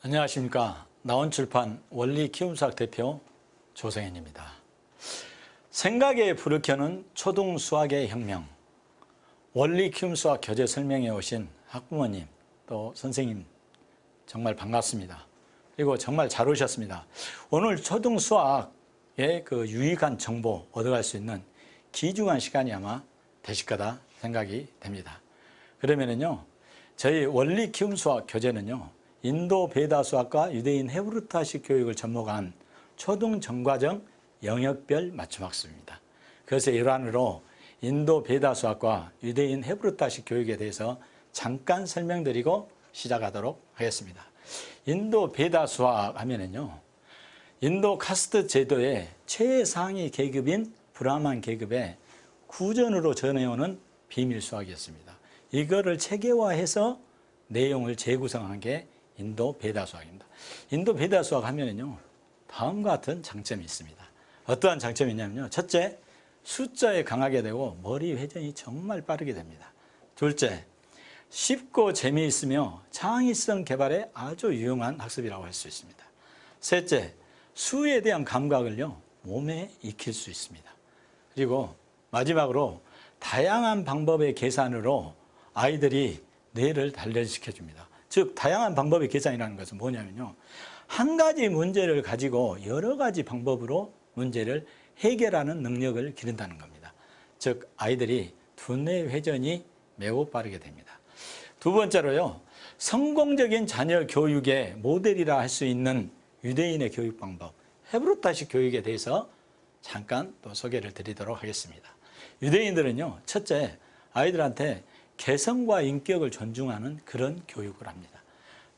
안녕하십니까. 나온출판 원리키움수학 대표 조성현입니다. 생각에 불을 켜는 초등수학의 혁명, 원리키움수학 교재 설명에 오신 학부모님 또 선생님 정말 반갑습니다. 그리고 정말 잘 오셨습니다. 오늘 초등수학의 그 유익한 정보 얻어갈 수 있는 귀중한 시간이 아마 되실 거다 생각이 됩니다. 그러면은요, 저희 원리키움수학 교재는요, 인도 베다 수학과 유대인 헤브루타식 교육을 접목한 초등 전과정 영역별 맞춤학습입니다. 그래서 일환으로 인도 베다 수학과 유대인 헤브루타식 교육에 대해서 잠깐 설명드리고 시작하도록 하겠습니다. 인도 베다 수학 하면은요, 인도 카스트 제도의 최상위 계급인 브라만 계급의 구전으로 전해오는 비밀 수학이었습니다. 이거를 체계화해서 내용을 재구성한 게 인도 베다 수학입니다. 인도 베다 수학 하면은요, 다음과 같은 장점이 있습니다. 어떠한 장점이 있냐면요, 첫째, 숫자에 강하게 되고 머리 회전이 정말 빠르게 됩니다. 둘째, 쉽고 재미있으며 창의성 개발에 아주 유용한 학습이라고 할 수 있습니다. 셋째, 수에 대한 감각을요, 몸에 익힐 수 있습니다. 그리고 마지막으로 다양한 방법의 계산으로 아이들이 뇌를 단련시켜 줍니다. 즉 다양한 방법의 계산이라는 것은 뭐냐면요, 한 가지 문제를 가지고 여러 가지 방법으로 문제를 해결하는 능력을 기른다는 겁니다. 즉 아이들이 두뇌 회전이 매우 빠르게 됩니다. 두 번째로요, 성공적인 자녀 교육의 모델이라 할 수 있는 유대인의 교육 방법, 헤브루타식 교육에 대해서 잠깐 또 소개를 드리도록 하겠습니다. 유대인들은요, 첫째, 아이들한테 개성과 인격을 존중하는 그런 교육을 합니다.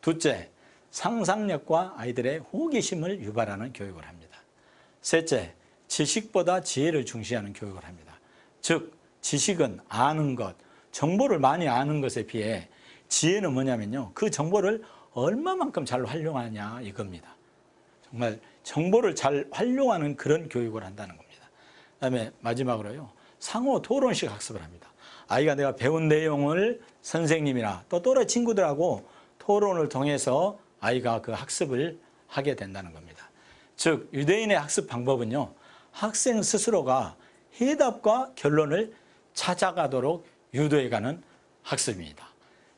둘째, 상상력과 아이들의 호기심을 유발하는 교육을 합니다. 셋째, 지식보다 지혜를 중시하는 교육을 합니다. 즉 지식은 아는 것, 정보를 많이 아는 것에 비해 지혜는 뭐냐면요, 그 정보를 얼마만큼 잘 활용하냐 이겁니다. 정말 정보를 잘 활용하는 그런 교육을 한다는 겁니다. 그 다음에 마지막으로요, 상호 토론식 학습을 합니다. 아이가 내가 배운 내용을 선생님이나 또 또래 친구들하고 토론을 통해서 아이가 그 학습을 하게 된다는 겁니다. 즉 유대인의 학습 방법은요, 학생 스스로가 해답과 결론을 찾아가도록 유도해가는 학습입니다.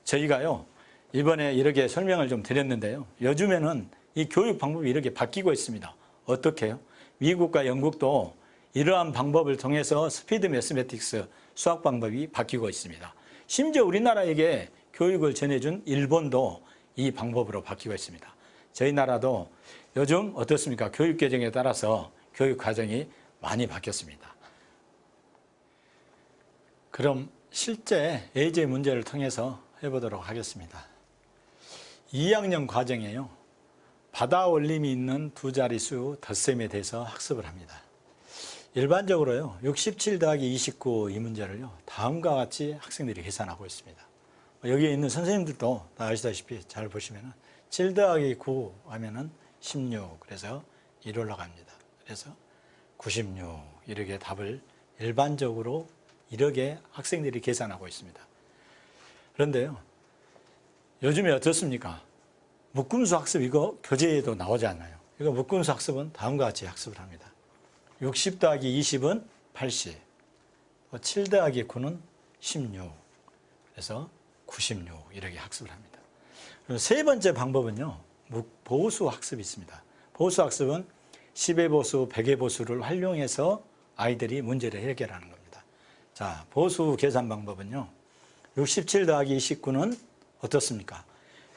저희가요, 이번에 이렇게 설명을 좀 드렸는데요, 요즘에는 이 교육 방법이 이렇게 바뀌고 있습니다. 어떻게 해요? 미국과 영국도 이러한 방법을 통해서 스피드 매스매틱스 수학 방법이 바뀌고 있습니다. 심지어 우리나라에게 교육을 전해준 일본도 이 방법으로 바뀌고 있습니다. 저희 나라도 요즘 어떻습니까? 교육 개정에 따라서 교육 과정이 많이 바뀌었습니다. 그럼 실제 예제 문제를 통해서 해보도록 하겠습니다. 2학년 과정에요, 바다 올림이 있는 두 자릿수 덧셈에 대해서 학습을 합니다. 일반적으로요, 67 더하기 29 이 문제를요, 다음과 같이 학생들이 계산하고 있습니다. 여기에 있는 선생님들도 다 아시다시피 잘 보시면은 7 더하기 9 하면은 16, 그래서 1 올라갑니다. 그래서 96, 이렇게 답을 일반적으로 이렇게 학생들이 계산하고 있습니다. 그런데요, 요즘에 어떻습니까? 묶음수 학습, 이거 교재에도 나오지 않나요? 이거 묶음수 학습은 다음과 같이 학습을 합니다. 60 더하기 20은 80, 7 더하기 9는 16, 그래서 96, 이렇게 학습을 합니다. 그리고 세 번째 방법은요, 보수 학습이 있습니다. 보수 학습은 10의 보수, 100의 보수를 활용해서 아이들이 문제를 해결하는 겁니다. 자, 보수 계산 방법은요, 67 더하기 29는 어떻습니까?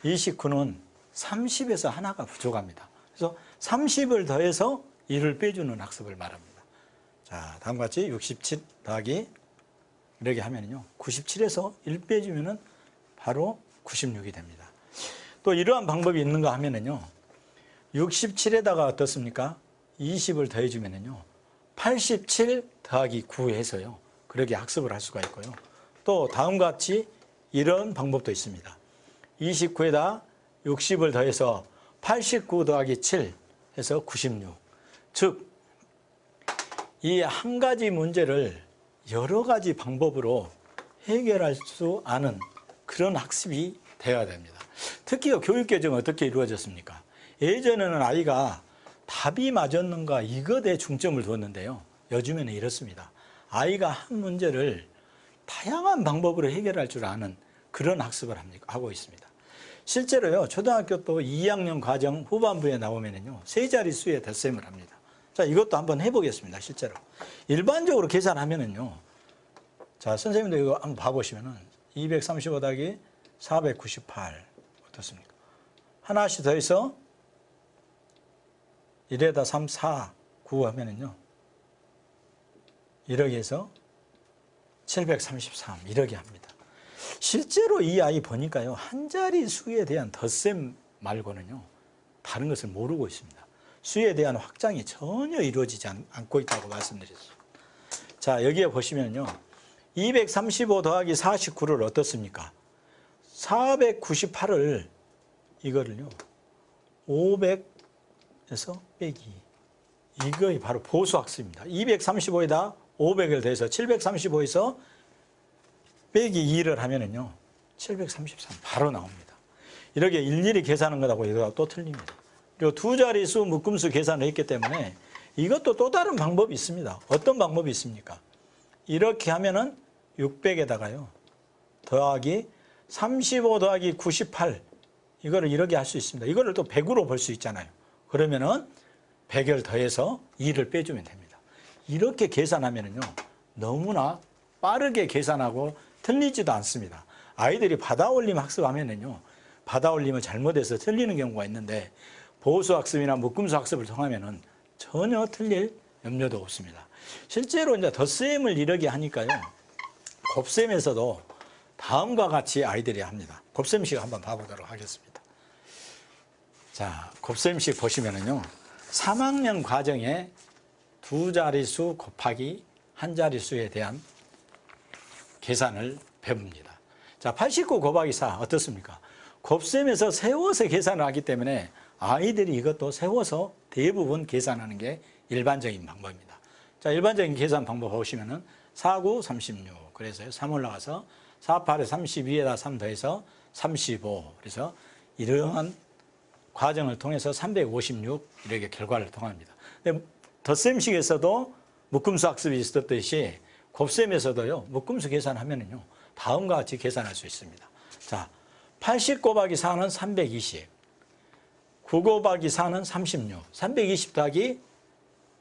29는 30에서 하나가 부족합니다. 그래서 30을 더해서 1을 빼주는 학습을 말합니다. 자, 다음과 같이 67 더하기 이렇게 하면요, 97에서 1 빼주면은 바로 96이 됩니다. 또 이러한 방법이 있는가 하면은요, 67에다가 어떻습니까? 20을 더해주면은요, 87 더하기 9 해서요, 그렇게 학습을 할 수가 있고요. 또 다음과 같이 이런 방법도 있습니다. 29에다 60을 더해서 89 더하기 7 해서 96. 즉, 이 한 가지 문제를 여러 가지 방법으로 해결할 수 아는 그런 학습이 되어야 됩니다. 특히 교육개정은 어떻게 이루어졌습니까? 예전에는 아이가 답이 맞았는가 이것에 중점을 두었는데요. 요즘에는 이렇습니다. 아이가 한 문제를 다양한 방법으로 해결할 줄 아는 그런 학습을 하고 있습니다. 실제로요, 초등학교 또 2학년 과정 후반부에 나오면요, 세 자릿수의 덧셈을 합니다. 자, 이것도 한번 해보겠습니다. 실제로. 일반적으로 계산하면은요, 자, 선생님도 이거 한번 봐보시면은 235 더하기 498 어떻습니까? 하나씩 더해서 1에다 3, 4, 9 하면은요, 1억에서 733 이렇게 합니다. 실제로 이 아이 보니까요, 한 자리 수에 대한 덧셈 말고는요, 다른 것을 모르고 있습니다. 수에 대한 확장이 전혀 이루어지지 않고 있다고 말씀드렸습니다. 자, 여기에 보시면요, 235 더하기 49를 어떻습니까? 498을 이거를요, 500에서 빼기. 이거이 바로 보수학습입니다. 235에다 500을 더해서 735에서 빼기 2를 하면은요, 733 바로 나옵니다. 이렇게 일일이 계산한 거라고 이거가 또 틀립니다. 그리고 두 자릿수 묶음수 계산을 했기 때문에 이것도 또 다른 방법이 있습니다. 어떤 방법이 있습니까? 이렇게 하면은 600에다가요, 더하기 35 더하기 98 이거를 이렇게 할 수 있습니다. 이거를 또 100으로 볼 수 있잖아요. 그러면은 100을 더해서 2를 빼주면 됩니다. 이렇게 계산하면은요, 너무나 빠르게 계산하고 틀리지도 않습니다. 아이들이 받아올림 학습하면은요, 받아올림을 잘못해서 틀리는 경우가 있는데 보수학습이나 묶음수 학습을 통하면은 전혀 틀릴 염려도 없습니다. 실제로 이제 덧셈을 이렇게 하니까요, 곱셈에서도 다음과 같이 아이들이 합니다. 곱셈식 한번 봐보도록 하겠습니다. 자, 곱셈식 보시면은요, 3학년 과정에 두 자릿수 곱하기 한 자릿수에 대한 계산을 배웁니다. 자, 89 곱하기 4 어떻습니까? 곱셈에서 세워서 계산을 하기 때문에 아이들이 이것도 세워서 대부분 계산하는 게 일반적인 방법입니다. 자, 일반적인 계산 방법 보시면은 4, 9, 36. 그래서 3 올라가서 4, 8에 32에다 3 더해서 35. 그래서 이러한 과정을 통해서 356 이렇게 결과를 통합니다. 근데 덧셈식에서도 묶음수 학습이 있었듯이 곱셈에서도요, 묶음수 계산하면은요, 다음과 같이 계산할 수 있습니다. 자, 80 곱하기 4는 320, 9 곱하기 4는 36, 320 더하기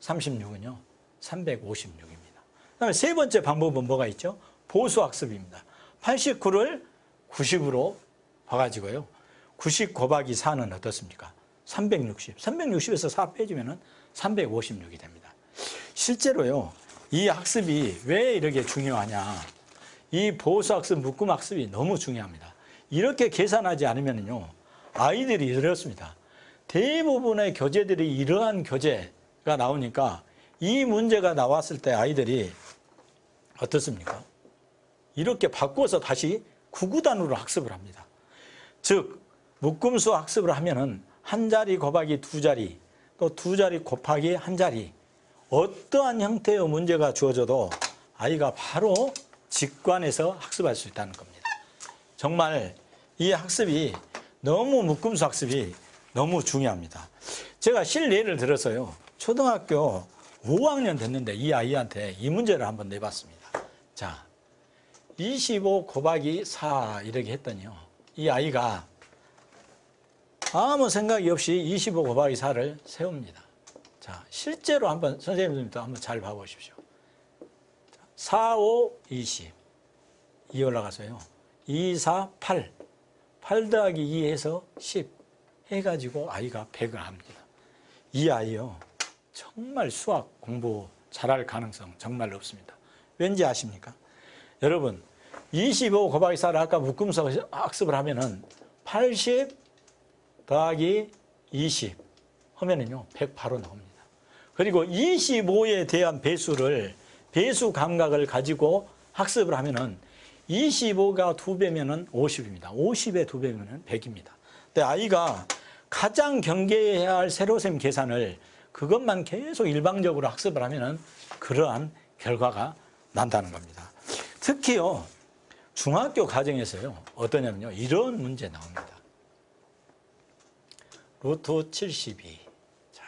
36은요, 356입니다. 그 다음에 세 번째 방법은 뭐가 있죠? 보수학습입니다. 89를 90으로 봐가지고요, 90 곱하기 4는 어떻습니까? 360. 360에서 4 빼주면 356이 됩니다. 실제로요, 이 학습이 왜 이렇게 중요하냐. 이 보수학습, 묶음학습이 너무 중요합니다. 이렇게 계산하지 않으면요, 아이들이 이렇습니다. 대부분의 교재들이 이러한 교재가 나오니까 이 문제가 나왔을 때 아이들이 어떻습니까? 이렇게 바꿔서 다시 구구단으로 학습을 합니다. 즉, 묶음수 학습을 하면은 한 자리 곱하기 두 자리, 또 두 자리 곱하기 한 자리, 어떠한 형태의 문제가 주어져도 아이가 바로 직관해서 학습할 수 있다는 겁니다. 정말 이 학습이 너무 묶음수 학습이 너무 중요합니다. 제가 실례를 들어서요, 초등학교 5학년 됐는데 이 아이한테 이 문제를 한번 내봤습니다. 자, 25 곱하기 4 이렇게 했더니요, 이 아이가 아무 생각이 없이 25 곱하기 4를 세웁니다. 자, 실제로 한번 선생님들도 한번 잘 봐보십시오. 4, 5, 20. 2 올라가서요, 2, 4, 8. 8 더하기 2 해서 10 해가지고 아이가 100을 합니다. 이 아이요, 정말 수학 공부 잘할 가능성 정말 없습니다. 왠지 아십니까? 여러분, 25 곱하기 4를 아까 묶음수 학습을 하면은 80 더하기 20 하면은요, 100 바로 나옵니다. 그리고 25에 대한 배수를, 배수 감각을 가지고 학습을 하면은 25가 2배면은 50입니다. 50의 2배면은 100입니다. 근데 아이가 가장 경계해야 할 세로셈 계산을 그것만 계속 일방적으로 학습을 하면은 그러한 결과가 난다는 겁니다. 특히요, 중학교 과정에서요, 어떠냐면요, 이런 문제 나옵니다. 루트 72. 자,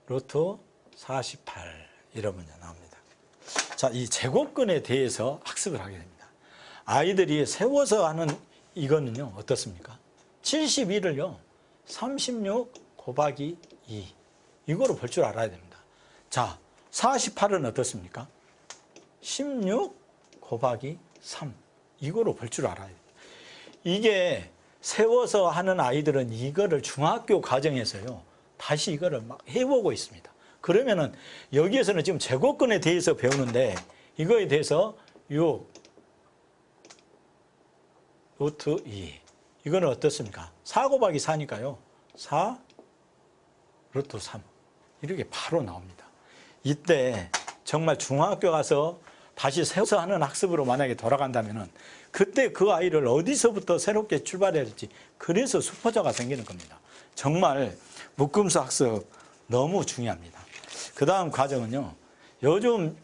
루트 48. 이런 문제 나옵니다. 자, 이 제곱근에 대해서 학습을 하게 됩니다. 아이들이 세워서 하는 이거는요, 어떻습니까? 72를요, 36 곱하기 2. 이거로 볼 줄 알아야 됩니다. 자, 48은 어떻습니까? 16 곱하기 3. 이거로 볼 줄 알아야 됩니다. 이게 세워서 하는 아이들은 이거를 중학교 과정에서요, 다시 이거를 막 해보고 있습니다. 그러면은 여기에서는 지금 제곱근에 대해서 배우는데 이거에 대해서 6 루트 2. 이거는 어떻습니까? 4 곱하기 4니까요. 4 루트 3. 이렇게 바로 나옵니다. 이때 정말 중학교 가서 다시 세워서 하는 학습으로 만약에 돌아간다면은 그때 그 아이를 어디서부터 새롭게 출발해야 될지, 그래서 수포자가 생기는 겁니다. 정말 묶음수 학습 너무 중요합니다. 그 다음 과정은요, 요즘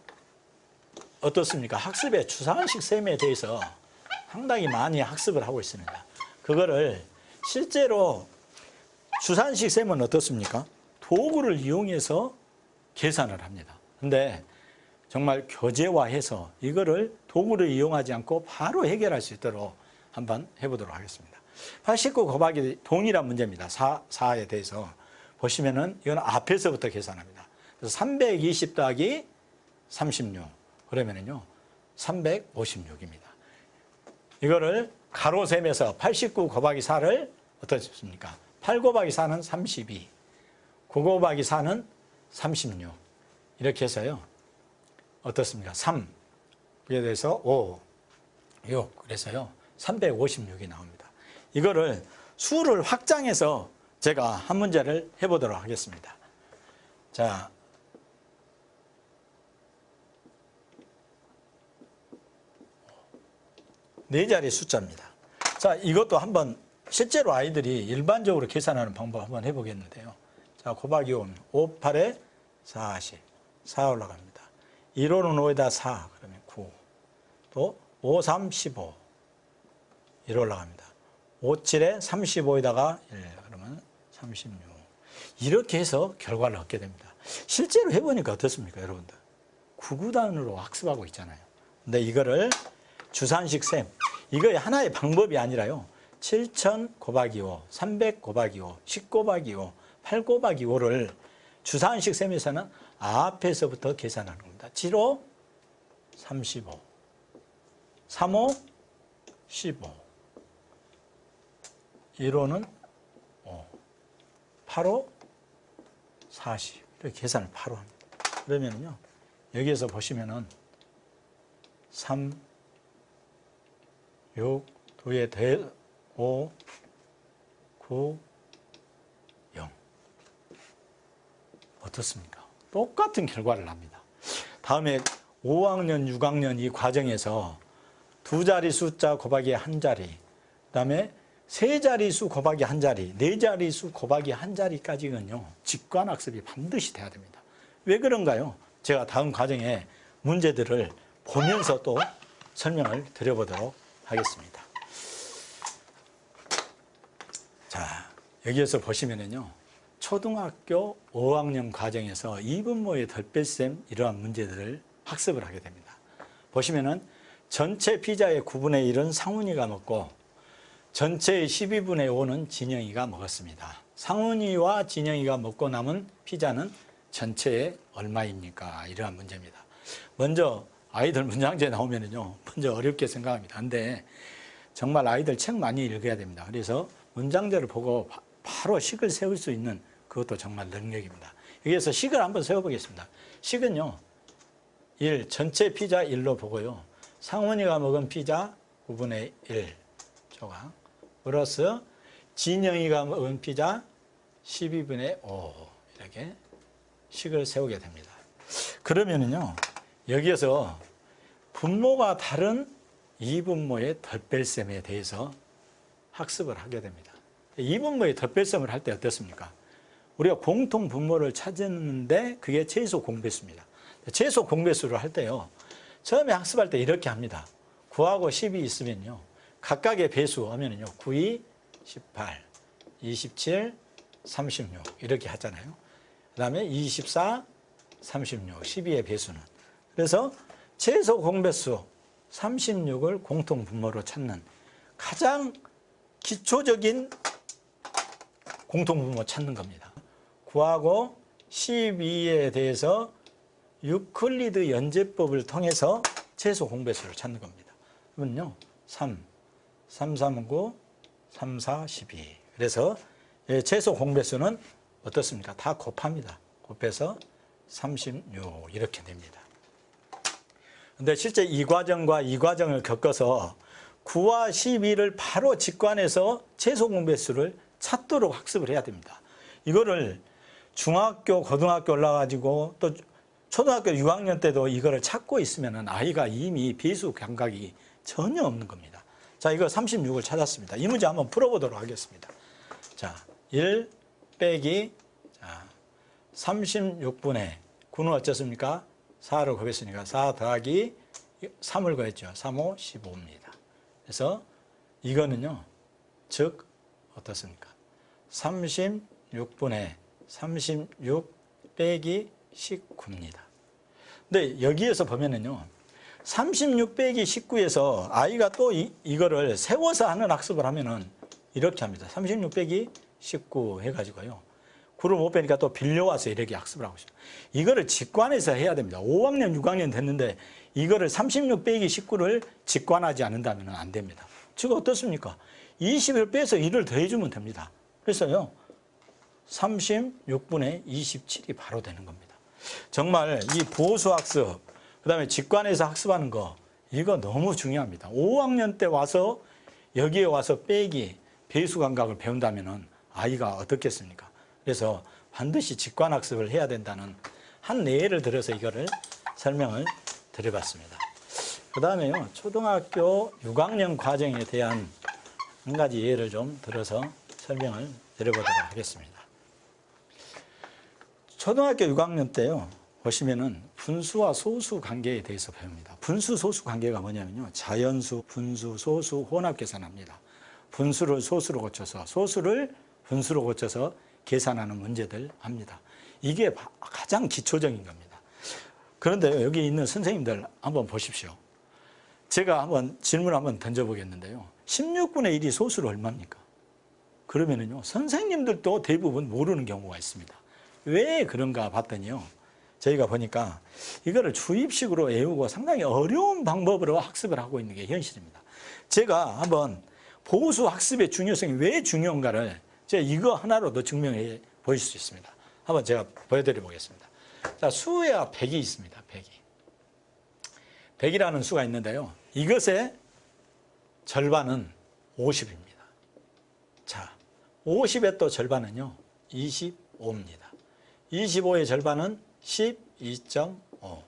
어떻습니까? 학습의 주산식 셈에 대해서 상당히 많이 학습을 하고 있습니다. 그거를 실제로 주산식 셈은 어떻습니까? 도구를 이용해서 계산을 합니다. 근데 정말 교재화해서 이거를 도구를 이용하지 않고 바로 해결할 수 있도록 한번 해보도록 하겠습니다. 89 곱하기 동일한 문제입니다. 4에 대해서 보시면은 이건 앞에서부터 계산합니다. 그래서 320 더하기 36 그러면은요 356입니다. 이거를 가로셈에서 89 곱하기 4를 어떻습니까? 8 곱하기 4는 32, 9 곱하기 4는 36 이렇게 해서요 어떻습니까? 3, 그에 대해서 5, 6 그래서요 356이 나옵니다. 이거를 수를 확장해서 제가 한 문제를 해보도록 하겠습니다. 자, 네 자리 숫자입니다. 자, 이것도 한번 실제로 아이들이 일반적으로 계산하는 방법 한번 해보겠는데요. 자, 곱하기 5, 8에 40, 4 올라갑니다. 1호는 5에다 4, 그러면 9. 또 5, 3, 15. 1 올라갑니다. 5, 7에 35에다가 1, 그러면 36. 이렇게 해서 결과를 얻게 됩니다. 실제로 해보니까 어떻습니까, 여러분들? 9구단으로 학습하고 있잖아요. 근데 이거를 주산식 셈, 이거 하나의 방법이 아니라요. 7000 곱하기 5, 300 곱하기 5, 10 곱하기 5, 8 곱하기 5를 주산식 셈에서는 앞에서부터 계산하는 겁니다. 7호 35, 3호 15, 1호는 5, 8호 40. 이렇게 계산을 바로 합니다. 그러면요, 여기에서 보시면은 3, 6, 2에 대 5, 9, 0. 어떻습니까? 똑같은 결과를 납니다. 다음에 5학년, 6학년 이 과정에서 두 자리 숫자 곱하기 한 자리, 그 다음에 세 자리 수 곱하기 한 자리, 네 자리 수 곱하기 한 자리까지는요, 직관학습이 반드시 돼야 됩니다. 왜 그런가요? 제가 다음 과정에 문제들을 보면서 또 설명을 드려보도록 하겠습니다. 자, 여기에서 보시면은요, 초등학교 5학년 과정에서 이분모의 덜뺄셈 이러한 문제들을 학습을 하게 됩니다. 보시면은 전체 피자의 9분의 1은 상훈이가 먹고 전체의 12분의 5는 진영이가 먹었습니다. 상훈이와 진영이가 먹고 남은 피자는 전체의 얼마입니까? 이러한 문제입니다. 먼저 아이들 문장제 나오면은요, 먼저 어렵게 생각합니다. 근데 정말 아이들 책 많이 읽어야 됩니다. 그래서 문장제를 보고 바로 식을 세울 수 있는 그것도 정말 능력입니다. 여기에서 식을 한번 세워보겠습니다. 식은요, 1, 전체 피자 1로 보고요. 상훈이가 먹은 피자 9분의 1 조각 플러스 진영이가 먹은 피자 12분의 5 이렇게 식을 세우게 됩니다. 그러면은요, 여기에서 분모가 다른 이분모의 덜뺄셈에 대해서 학습을 하게 됩니다. 이분모의 덜뺄셈을 할 때 어떻습니까? 우리가 공통 분모를 찾았는데 그게 최소 공배수입니다. 최소 공배수를 할 때요, 처음에 학습할 때 이렇게 합니다. 9하고 10이 있으면요, 각각의 배수 하면은요, 9, 2, 18, 27, 36 이렇게 하잖아요. 그 다음에 24, 36, 12의 배수는. 그래서 최소 공배수 36을 공통분모로 찾는 가장 기초적인 공통분모 찾는 겁니다. 구하고 12에 대해서 유클리드 연제법을 통해서 최소 공배수를 찾는 겁니다. 그러면요, 3, 3, 3, 9, 3, 4, 12. 그래서 최소 공배수는 어떻습니까? 다 곱합니다. 곱해서 36 이렇게 됩니다. 근데 실제 이 과정과 이 과정을 겪어서 9와 12를 바로 직관해서 최소 공배수를 찾도록 학습을 해야 됩니다. 이거를 중학교, 고등학교 올라가지고 또 초등학교 6학년 때도 이거를 찾고 있으면 아이가 이미 배수 감각이 전혀 없는 겁니다. 자, 이거 36을 찾았습니다. 이 문제 한번 풀어보도록 하겠습니다. 자, 1 빼기 36분의 9는 어쩌습니까? 4를 곱했으니까 4 더하기 3을 곱했죠. 3, 5, 15입니다. 그래서 이거는요, 즉 어떻습니까? 36분의 36 빼기 19입니다. 근데 여기에서 보면은요, 36 빼기 19에서 아이가 또 이거를 세워서 하는 학습을 하면은 이렇게 합니다. 36 빼기 19 해가지고요. 9를 못 빼니까 또 빌려와서 이렇게 학습을 하고 있어요. 이거를 직관해서 해야 됩니다. 5학년, 6학년 됐는데 이거를 36 빼기 19를 직관하지 않는다면 안 됩니다. 즉 어떻습니까? 20을 빼서 1을 더해주면 됩니다. 그래서요, 36분의 27이 바로 되는 겁니다. 정말 이 보수학습, 그 다음에 직관해서 학습하는 거, 이거 너무 중요합니다. 5학년 때 와서 여기에 와서 빼기, 배수 감각을 배운다면 아이가 어떻겠습니까? 그래서 반드시 직관학습을 해야 된다는 한 예를 들어서 이거를 설명을 드려봤습니다. 그 다음에요, 초등학교 6학년 과정에 대한 한 가지 예를 좀 들어서 설명을 드려보도록 하겠습니다. 초등학교 6학년 때요, 보시면은 분수와 소수 관계에 대해서 배웁니다. 분수, 소수 관계가 뭐냐면요, 자연수, 분수, 소수 혼합 계산합니다. 분수를 소수로 고쳐서, 소수를 분수로 고쳐서 계산하는 문제들 합니다. 이게 가장 기초적인 겁니다. 그런데 여기 있는 선생님들 한번 보십시오. 제가 한번 질문 한번 던져보겠는데요. 16분의 1이 소수로 얼마입니까? 그러면은요, 선생님들도 대부분 모르는 경우가 있습니다. 왜 그런가 봤더니요, 저희가 보니까 이거를 주입식으로 외우고 상당히 어려운 방법으로 학습을 하고 있는 게 현실입니다. 제가 한번 보수 학습의 중요성이 왜 중요한가를 제가 이거 하나로도 증명해 보일 수 있습니다. 한번 제가 보여드려 보겠습니다. 자, 수야 100이 있습니다. 100이. 100이라는 수가 있는데요, 이것의 절반은 50입니다. 자, 50의 또 절반은요, 25입니다. 25의 절반은 12.5.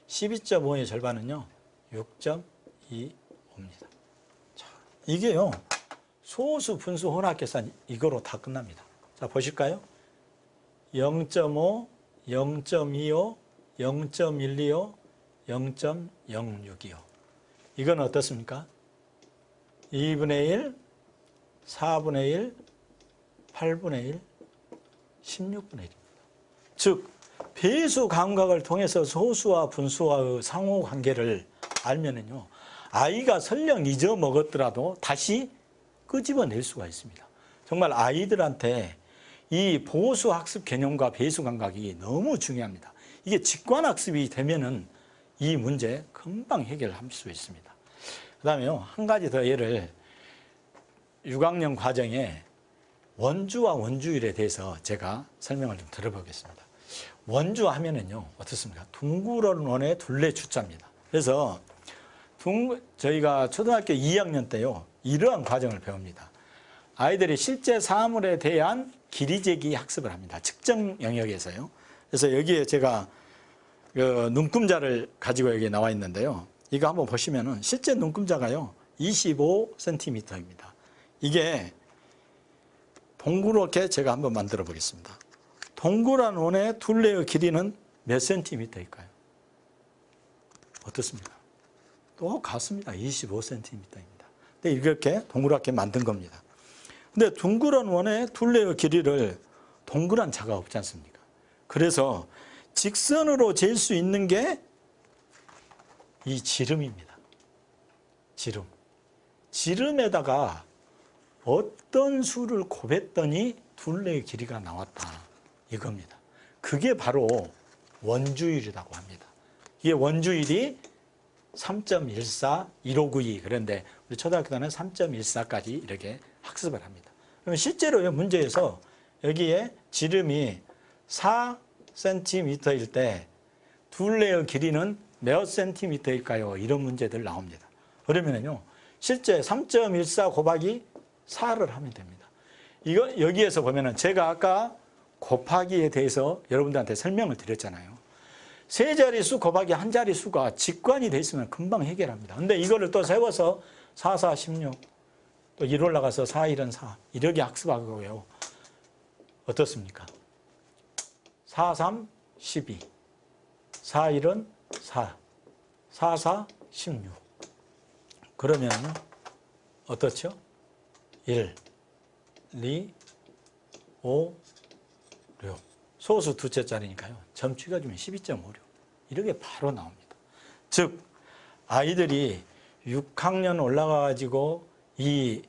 12.5의 절반은요, 6.25입니다. 자, 이게요, 소수, 분수, 혼합 계산 이거로 다 끝납니다. 자, 보실까요? 0.5, 0.25, 0.125, 0.0625. 이건 어떻습니까? 2분의 1, 4분의 1, 8분의 1, 16분의 1입니다. 즉, 배수 감각을 통해서 소수와 분수와의 상호관계를 알면은요, 아이가 설령 잊어먹었더라도 다시 끄집어낼 수가 있습니다. 정말 아이들한테 이 보수학습 개념과 배수 감각이 너무 중요합니다. 이게 직관학습이 되면은 이 문제 금방 해결할 수 있습니다. 그 다음에요, 한 가지 더 예를 6학년 과정에 원주와 원주율에 대해서 제가 설명을 좀 들어보겠습니다. 원주 하면은요, 어떻습니까? 둥그런 원의 둘레 주자입니다. 그래서 저희가 초등학교 2학년 때요, 이러한 과정을 배웁니다. 아이들이 실제 사물에 대한 길이재기 학습을 합니다. 측정 영역에서요. 그래서 여기에 제가 그 눈금자를 가지고 여기 나와 있는데요, 이거 한번 보시면은 실제 눈금자가요, 25cm입니다. 이게 동그랗게 제가 한번 만들어 보겠습니다. 동그란 원의 둘레의 길이는 몇 cm일까요? 어떻습니까? 똑같습니다. 25cm입니다. 근데 이렇게 동그랗게 만든 겁니다. 근데 둥그런 원의 둘레의 길이를 동그란 자가 없지 않습니까? 그래서 직선으로 잴 수 있는 게 이 지름입니다. 지름. 지름에다가 어떤 수를 곱했더니 둘레의 길이가 나왔다. 이겁니다. 그게 바로 원주율이라고 합니다. 이게 원주율이 3.14, 1592 그런데 우리 초등학교 때는 3.14까지 이렇게 학습을 합니다. 그러면 실제로 문제에서 여기에 지름이 4cm일 때 둘레의 길이는 몇 센티미터일까요? 이런 문제들 나옵니다. 그러면요, 실제 3.14 곱하기 4를 하면 됩니다. 이거 여기에서 보면은 제가 아까 곱하기에 대해서 여러분들한테 설명을 드렸잖아요. 세 자릿수 곱하기 한 자릿수가 직관이 돼 있으면 금방 해결합니다. 근데 이거를 또 세워서 4, 4, 16, 또 1 올라가서 4, 1은 4 이렇게 학습하고요. 어떻습니까? 4, 3, 12, 4, 1은 4, 4, 4, 16. 그러면 어떻죠? 1, 2, 5, 6. 소수 두째짜리니까요. 점 추가주면 12.56. 이렇게 바로 나옵니다. 즉 아이들이 6학년 올라가가지고 이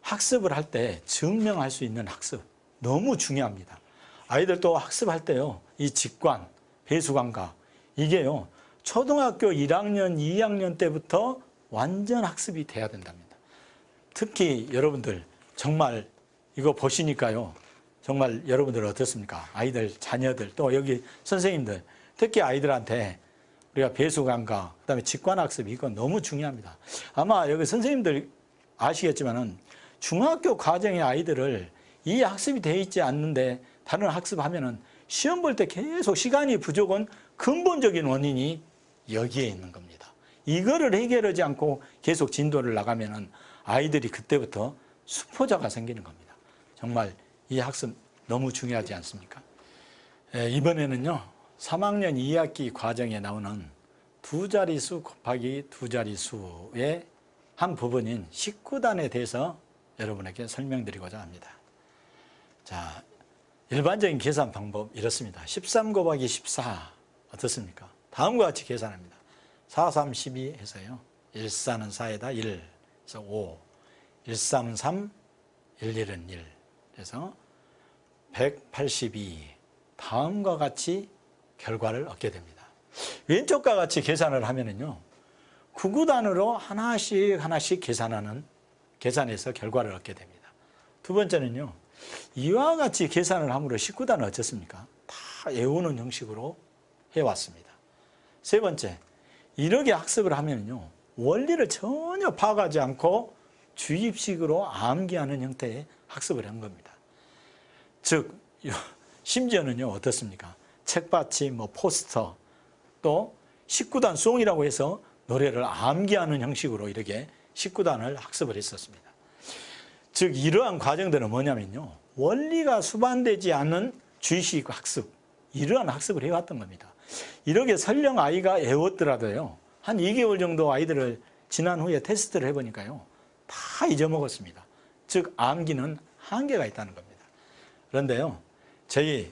학습을 할 때 증명할 수 있는 학습 너무 중요합니다. 아이들 또 학습할 때요. 이 직관, 배수관각 이게요. 초등학교 1학년, 2학년 때부터 완전 학습이 돼야 된답니다. 특히 여러분들 정말 이거 보시니까요. 정말 여러분들 어떻습니까? 아이들, 자녀들, 또 여기 선생님들, 특히 아이들한테 우리가 배수관각, 그다음에 직관학습 이거 너무 중요합니다. 아마 여기 선생님들 아시겠지만은 중학교 과정의 아이들을 이 학습이 되어 있지 않는데 다른 학습하면은 시험 볼 때 계속 시간이 부족한 근본적인 원인이 여기에 있는 겁니다. 이거를 해결하지 않고 계속 진도를 나가면은 아이들이 그때부터 수포자가 생기는 겁니다. 정말 이 학습 너무 중요하지 않습니까? 이번에는요. 3학년 2학기 과정에 나오는 두 자릿수 곱하기 두 자릿수의 한 부분인 19단에 대해서 여러분에게 설명드리고자 합니다. 자, 일반적인 계산 방법 이렇습니다. 13 곱하기 14 어떻습니까? 다음과 같이 계산합니다. 4, 3, 12 해서요. 1, 4는 4에다 1, 그래서 5, 1, 3, 3, 1, 1은 1. 그래서 182 다음과 같이 결과를 얻게 됩니다. 왼쪽과 같이 계산을 하면은요. 9구단으로 하나씩 계산해서 결과를 얻게 됩니다. 두 번째는요. 이와 같이 계산을 함으로 19단은 어떻습니까? 다 외우는 형식으로 해왔습니다. 세 번째, 이렇게 학습을 하면요. 원리를 전혀 파악하지 않고 주입식으로 암기하는 형태의 학습을 한 겁니다. 즉, 심지어는요. 어떻습니까? 책받침, 포스터, 또 19단 송이라고 해서 노래를 암기하는 형식으로 이렇게 19단을 학습을 했었습니다. 즉 이러한 과정들은 뭐냐면요. 원리가 수반되지 않은 주의식 학습, 이러한 학습을 해왔던 겁니다. 이렇게 설령 아이가 외웠더라도요. 한 2개월 정도 아이들을 지난 후에 테스트를 해보니까요. 다 잊어먹었습니다. 즉 암기는 한계가 있다는 겁니다. 그런데요. 저희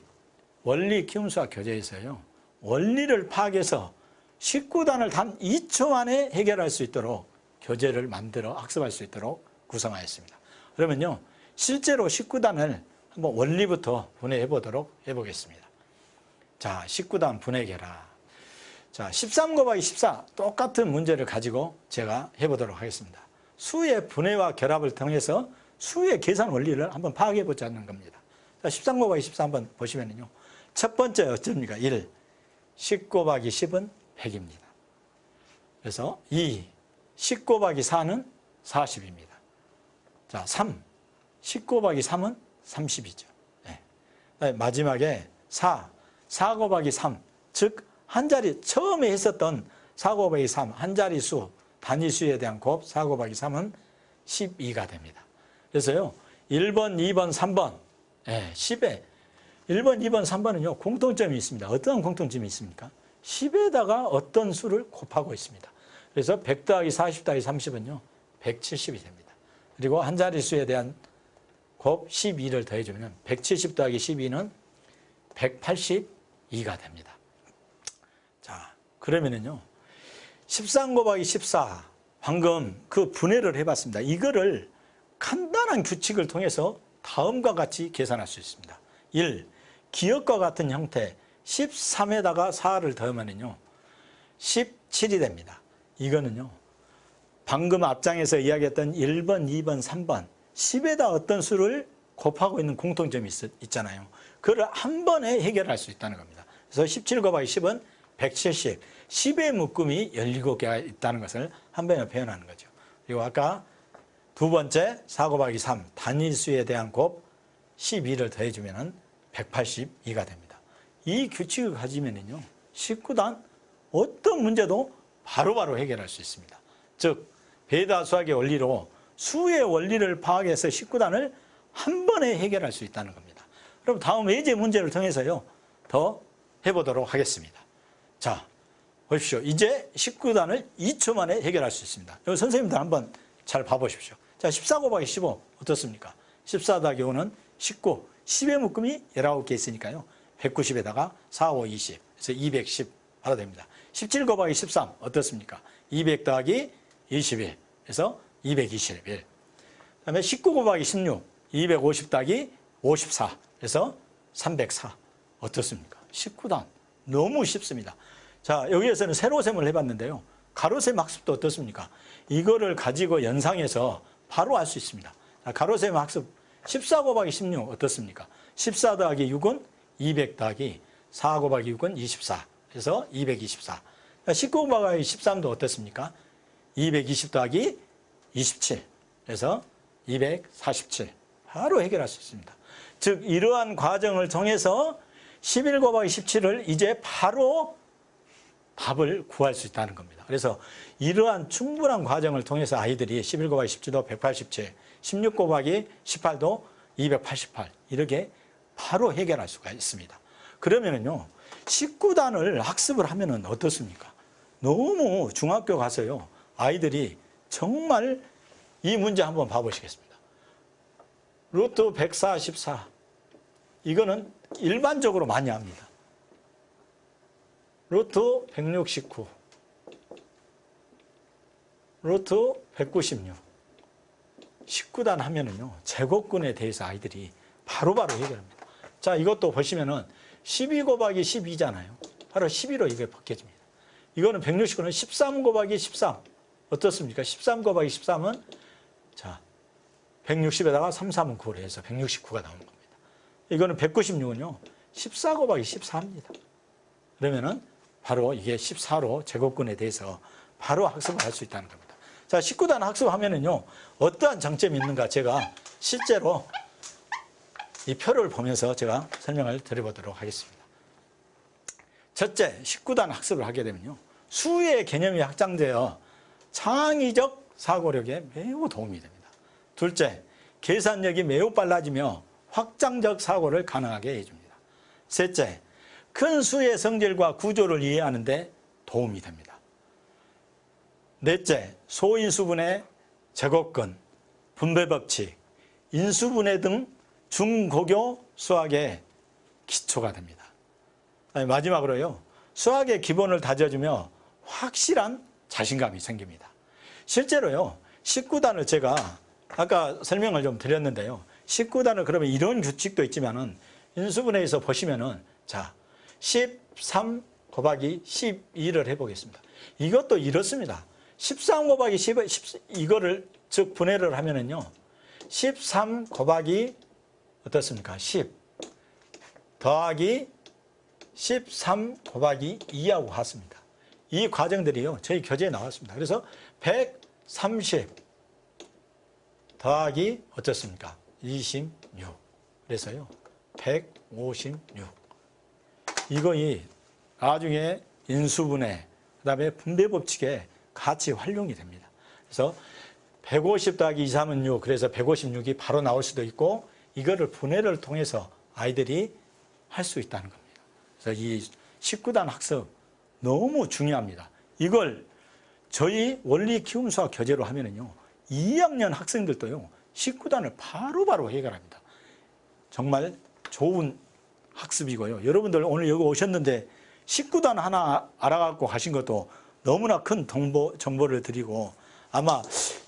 원리 키움 수학 교재에서요. 원리를 파악해서 19단을 단 2초 안에 해결할 수 있도록 교재를 만들어 학습할 수 있도록 구성하였습니다. 그러면요. 실제로 19단을 한번 원리부터 분해해 보도록 해보겠습니다. 자, 19단 분해계라. 자, 13 곱하기 14 똑같은 문제를 가지고 제가 해보도록 하겠습니다. 수의 분해와 결합을 통해서 수의 계산 원리를 한번 파악해 보자는 겁니다. 자, 13 곱하기 14 한번 보시면요. 첫 번째 어떻습니까? 1. 10 곱하기 10은 100입니다. 그래서 2. 10 곱하기 4는 40입니다. 자, 3. 10 곱하기 3은 30이죠. 네. 마지막에 4. 4 곱하기 3. 즉, 한 자리, 처음에 했었던 4 곱하기 3, 한 자리 수, 단위수에 대한 곱, 4 곱하기 3은 12가 됩니다. 그래서요, 1번, 2번, 3번, 10에, 1번, 2번, 3번은요, 공통점이 있습니다. 어떤 공통점이 있습니까? 10에다가 어떤 수를 곱하고 있습니다. 그래서 100 더하기 40 더하기 30은요, 170이 됩니다. 그리고 한 자릿수에 대한 곱 12를 더해주면 170 더하기 12는 182가 됩니다. 자, 그러면은요, 13 곱하기 14, 방금 그 분해를 해봤습니다. 이거를 간단한 규칙을 통해서 다음과 같이 계산할 수 있습니다. 1. 기억과 같은 형태 13에다가 4를 더하면요 17이 됩니다. 이거는요 방금 앞장에서 이야기했던 1번, 2번, 3번 10에다 어떤 수를 곱하고 있는 공통점이 있잖아요. 그걸 한 번에 해결할 수 있다는 겁니다. 그래서 17 곱하기 10은 170, 10의 묶음이 17개가 있다는 것을 한 번에 표현하는 거죠. 그리고 아까 두 번째 4 곱하기 3 단위수에 대한 곱 12를 더해주면 182가 됩니다. 이 규칙을 가지면요 19단 어떤 문제도 바로바로 해결할 수 있습니다. 즉 배다수학의 원리로 수의 원리를 파악해서 19단을 한 번에 해결할 수 있다는 겁니다. 그럼 다음 예제 문제를 통해서요 더 해보도록 하겠습니다. 자, 보십시오. 이제 19단을 2초 만에 해결할 수 있습니다. 여기 선생님들 한번 잘 봐보십시오. 자, 14 곱하기 15 어떻습니까? 14 더하기 5는 19, 10의 묶음이 19개 있으니까요 190에다가 4, 5, 20, 그래서 210 바로 됩니다. 17 곱하기 13 어떻습니까? 200 더하기 21, 그래서 221. 그 다음에 19 곱하기 16, 250 더하기 54, 그래서 304. 어떻습니까? 19단. 너무 쉽습니다. 자, 여기에서는 세로셈을 해봤는데요. 가로셈 학습도 어떻습니까? 이거를 가지고 연상해서 바로 알 수 있습니다. 자, 가로셈 학습 14 곱하기 16 어떻습니까? 14 더하기 6은 200 더하기 4 곱하기 6은 24. 그래서 224. 19 곱하기 13도 어떻습니까? 220 더하기 27. 그래서 247. 바로 해결할 수 있습니다. 즉 이러한 과정을 통해서 11 곱하기 17을 이제 바로 답을 구할 수 있다는 겁니다. 그래서 이러한 충분한 과정을 통해서 아이들이 11 곱하기 17도 187, 16 곱하기 18도 288 이렇게 바로 해결할 수가 있습니다. 그러면은요 19단을 학습을 하면은 어떻습니까? 너무 중학교 가서요 아이들이 정말 이 문제 한번 봐보시겠습니다. 루트 144 이거는 일반적으로 많이 합니다. 루트 169 루트 196 19단 하면은요 제곱근에 대해서 아이들이 바로바로 해결합니다. 자, 이것도 보시면은 12 곱하기 12잖아요. 바로 12로 이게 벗겨집니다. 이거는 169는 13 곱하기 13 어떻습니까? 13 곱하기 13은 자 160에다가 3, 3은 9로 해서 169가 나오는 겁니다. 이거는 196은요 14 곱하기 14입니다. 그러면은 바로 이게 14로 제곱근에 대해서 바로 학습을 할 수 있다는 겁니다. 자, 19단 학습하면은요 어떠한 장점이 있는가 제가 실제로 이 표를 보면서 제가 설명을 드려보도록 하겠습니다. 첫째, 19단 학습을 하게 되면요 수의 개념이 확장되어 창의적 사고력에 매우 도움이 됩니다. 둘째, 계산력이 매우 빨라지며 확장적 사고를 가능하게 해줍니다. 셋째, 큰 수의 성질과 구조를 이해하는 데 도움이 됩니다. 넷째, 소인수분해, 제곱근, 분배법칙, 인수분해 등 중고교 수학의 기초가 됩니다. 마지막으로요, 수학의 기본을 다져주며 확실한 자신감이 생깁니다. 실제로요, 19단을 제가 아까 설명을 좀 드렸는데요. 19단을 그러면 이런 규칙도 있지만은 인수분해에서 보시면은 자, 13 곱하기 12를 해보겠습니다. 이것도 이렇습니다. 13 곱하기 10, 이거를 즉 분해를 하면은요. 13 곱하기 어떻습니까? 10 더하기 13 곱하기 2하고 같습니다. 이 과정들이요. 저희 교재에 나왔습니다. 그래서 130 더하기 어떻습니까? 26. 그래서요. 156. 이거이 나중에 인수분해, 그 다음에 분배법칙에 같이 활용이 됩니다. 그래서 150 더하기 2, 3은 6, 그래서 156이 바로 나올 수도 있고 이거를 분해를 통해서 아이들이 할 수 있다는 겁니다. 그래서 이 19단 학습 너무 중요합니다. 이걸 저희 원리 키움 수학 교재로 하면은요, 2학년 학생들도요, 19단을 바로바로 해결합니다. 정말 좋은 학습이고요. 여러분들 오늘 여기 오셨는데 19단 하나 알아갖고 가신 것도 너무나 큰 정보를 드리고, 아마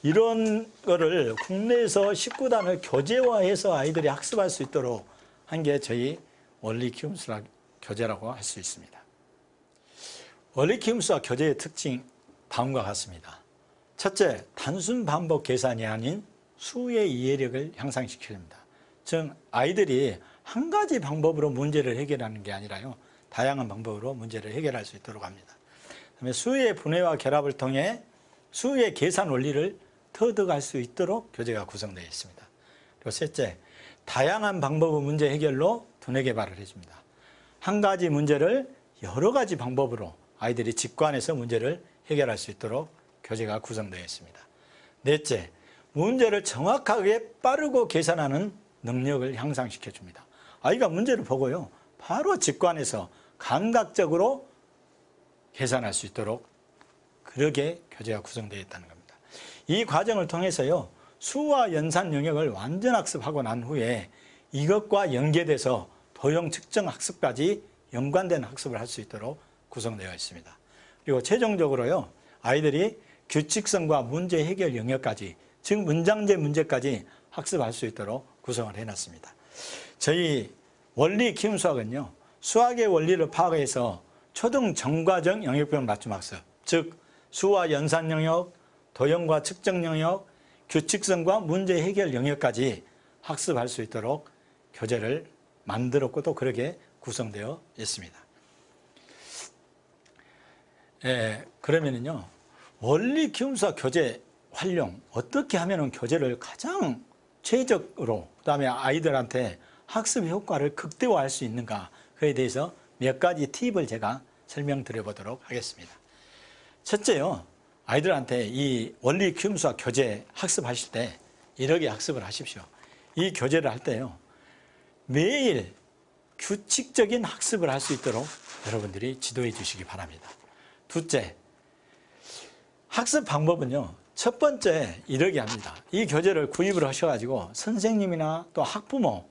이런 거를 국내에서 19단을 교재화해서 아이들이 학습할 수 있도록 한 게 저희 원리 키움 수학 교재라고 할 수 있습니다. 원리 키움 수학 교재의 특징 다음과 같습니다. 첫째, 단순 반복 계산이 아닌 수의 이해력을 향상시켜줍니다. 즉 아이들이 한 가지 방법으로 문제를 해결하는 게 아니라요, 다양한 방법으로 문제를 해결할 수 있도록 합니다. 그다음에 수의 분해와 결합을 통해 수의 계산 원리를 터득할 수 있도록 교재가 구성되어 있습니다. 그리고 셋째, 다양한 방법의 문제 해결로 두뇌 개발을 해줍니다. 한 가지 문제를 여러 가지 방법으로 아이들이 직관해서 문제를 해결할 수 있도록 교재가 구성되어 있습니다. 넷째, 문제를 정확하게 빠르고 계산하는 능력을 향상시켜 줍니다. 아이가 문제를 보고요, 바로 직관해서 감각적으로 계산할 수 있도록 그렇게 교재가 구성되어 있다는 겁니다. 이 과정을 통해서요, 수와 연산 영역을 완전 학습하고 난 후에 이것과 연계돼서 도형 측정 학습까지 연관된 학습을 할 수 있도록 구성되어 있습니다. 그리고 최종적으로요, 아이들이 규칙성과 문제 해결 영역까지, 즉 문장제 문제까지 학습할 수 있도록 구성을 해놨습니다. 저희 원리 키움 수학은요, 수학의 원리를 파악해서 초등 정과정 영역별 맞춤 학습, 즉 수와 연산 영역, 도형과 측정 영역, 규칙성과 문제 해결 영역까지 학습할 수 있도록 교재를 만들었고 또 그렇게 구성되어 있습니다. 그러면은요, 원리 키움 수학 교재 활용, 어떻게 하면 교재를 가장 최적으로, 그다음에 아이들한테 학습 효과를 극대화할 수 있는가, 그에 대해서 몇 가지 팁을 제가 설명드려 보도록 하겠습니다. 첫째요, 아이들한테 이 원리 키움 수학 교재 학습하실 때 이렇게 학습을 하십시오. 이 교재를 할 때요, 매일 규칙적인 학습을 할 수 있도록 여러분들이 지도해 주시기 바랍니다. 둘째, 학습 방법은요, 첫 번째 이렇게 합니다. 이 교재를 구입을 하셔가지고 선생님이나 또 학부모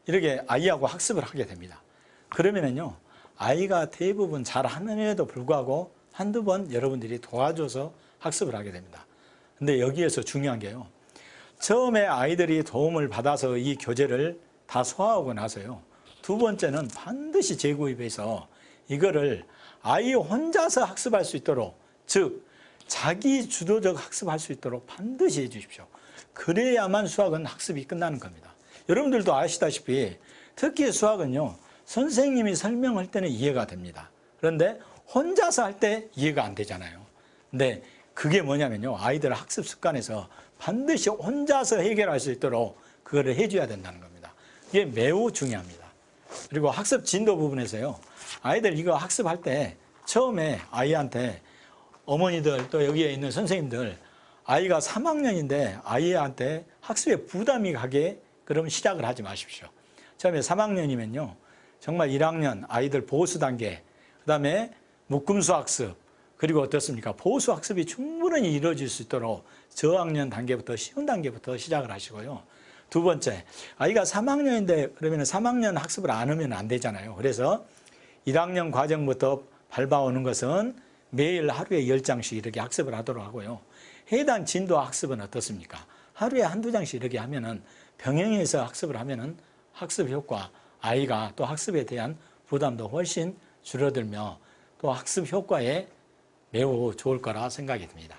이렇게 아이하고 학습을 하게 됩니다. 그러면은요, 아이가 대부분 잘 하는에도 불구하고 한두 번 여러분들이 도와줘서 학습을 하게 됩니다. 근데 여기에서 중요한 게요, 처음에 아이들이 도움을 받아서 이 교재를 다 소화하고 나서요, 두 번째는 반드시 재구입해서 이거를 아이 혼자서 학습할 수 있도록, 즉 자기 주도적 학습할 수 있도록 반드시 해주십시오. 그래야만 수학은 학습이 끝나는 겁니다. 여러분들도 아시다시피 특히 수학은요, 선생님이 설명할 때는 이해가 됩니다. 그런데 혼자서 할 때 이해가 안 되잖아요. 근데 그게 뭐냐면요, 아이들 학습 습관에서 반드시 혼자서 해결할 수 있도록 그거를 해줘야 된다는 겁니다. 이게 매우 중요합니다. 그리고 학습 진도 부분에서요, 아이들 이거 학습할 때 처음에 아이한테 어머니들 또 여기에 있는 선생님들, 아이가 3학년인데 아이한테 학습에 부담이 가게 그럼 시작을 하지 마십시오. 처음에 3학년이면요, 정말 1학년 아이들 보수 단계, 그 다음에 묶음수 학습, 그리고 어떻습니까? 보수 학습이 충분히 이루어질 수 있도록 저학년 단계부터, 쉬운 단계부터 시작을 하시고요. 두 번째, 아이가 3학년인데 그러면 3학년 학습을 안 하면 안 되잖아요. 그래서 1학년 과정부터 밟아오는 것은 매일 하루에 10장씩 이렇게 학습을 하도록 하고요. 해당 진도 학습은 어떻습니까? 하루에 한두 장씩 이렇게 하면은 병행해서 학습을 하면은 학습 효과, 아이가 또 학습에 대한 부담도 훨씬 줄어들며 또 학습 효과에 매우 좋을 거라 생각이 듭니다.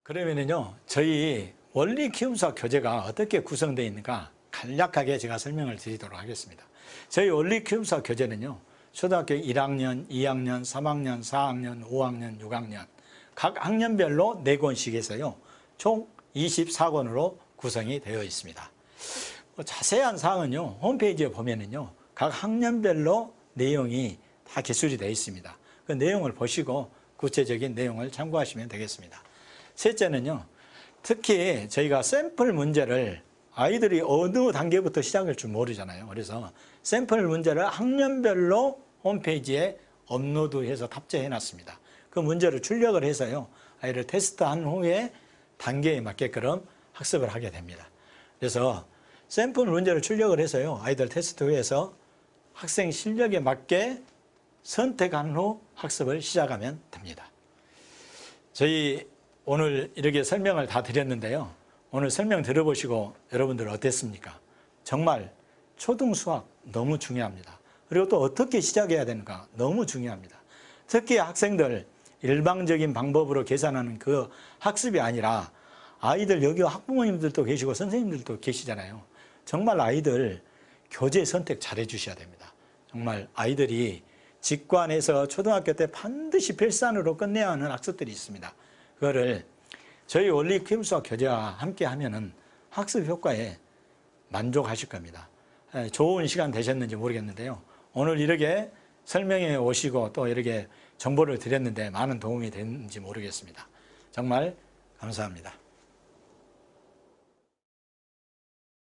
그러면은요, 저희 원리 키움 수학 교재가 어떻게 구성되어 있는가 간략하게 제가 설명을 드리도록 하겠습니다. 저희 원리 키움 수학 교재는요, 초등학교 1학년, 2학년, 3학년, 4학년, 5학년, 6학년 각 학년별로 4권씩 해서요, 총 24권으로 구성이 되어 있습니다. 자세한 사항은요, 홈페이지에 보면은요, 각 학년별로 내용이 다 기술이 되어 있습니다. 그 내용을 보시고 구체적인 내용을 참고하시면 되겠습니다. 셋째는요, 특히 저희가 샘플 문제를 아이들이 어느 단계부터 시작할 줄 모르잖아요. 그래서 샘플 문제를 학년별로 홈페이지에 업로드해서 탑재해 놨습니다. 그 문제를 출력을 해서요, 아이를 테스트한 후에 단계에 맞게끔 학습을 하게 됩니다. 그래서 샘플 문제를 출력을 해서요, 아이들 테스트 후에서 학생 실력에 맞게 선택한 후 학습을 시작하면 됩니다. 저희 오늘 이렇게 설명을 다 드렸는데요, 오늘 설명 들어보시고 여러분들 어땠습니까? 정말 초등 수학 너무 중요합니다. 그리고 또 어떻게 시작해야 되는가 너무 중요합니다. 특히 학생들 일방적인 방법으로 계산하는 그 학습이 아니라 아이들, 여기 학부모님들도 계시고 선생님들도 계시잖아요. 정말 아이들 교재 선택 잘 해주셔야 됩니다. 정말 아이들이 직관해서 초등학교 때 반드시 필산으로 끝내야 하는 학습들이 있습니다. 그거를 저희 원리 키움 수학 교재와 함께 하면은 학습 효과에 만족하실 겁니다. 좋은 시간 되셨는지 모르겠는데요, 오늘 이렇게 설명해 오시고 또 이렇게 정보를 드렸는데 많은 도움이 됐는지 모르겠습니다. 정말 감사합니다.